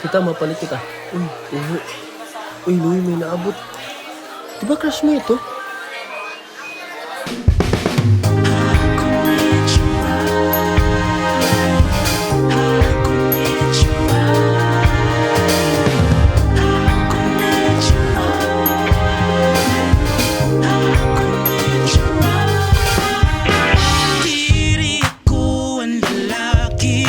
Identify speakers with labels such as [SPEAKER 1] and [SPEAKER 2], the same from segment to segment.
[SPEAKER 1] Kita, mapalit kita. Uy, uho. Uy, Louie, may naabot. Diba crush mo ito?
[SPEAKER 2] Diri ako ang lalaki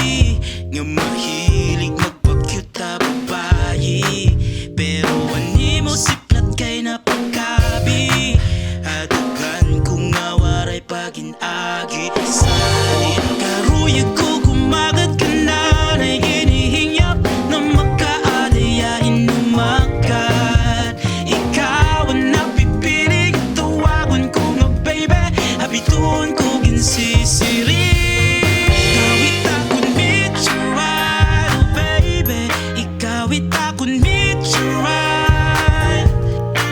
[SPEAKER 2] nga mahilig magpa-cute na babae, pero ani mo siplat kay napagkabi. Adagan ko nga waray pag-inagi. Salit karuyag ko gumagad ka na, na inihingyap na magkaalayain umagat. Ikaw ang napipiling tawagan ko nga baby, habituon ko ginsisiri. Ikawit akong meet you right, oh baby. Ikawit akong meet you right.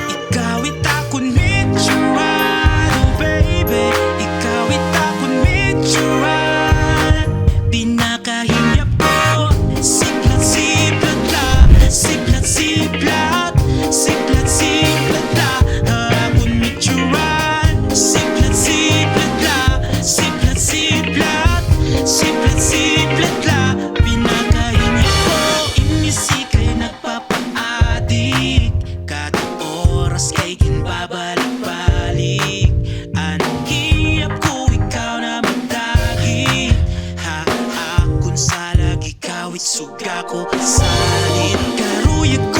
[SPEAKER 2] Ikawit akong meet you right, oh baby. Ikawit akong meet you right. Pinakahinyap ko, siplat-siplat la, siplat-siplat, siplat-siplat la. Akong meet you right, siplat-siplat la, siplat-siplat, siplat-siplat la. Pinakahinyap ko, imisi kay nagpapaadik. Kada oras kay ginbabalik-balik. Anong hiyap ko, ikaw na magdagi. Ha, kung sa lagi kawit suga ko. Salit karuyag ko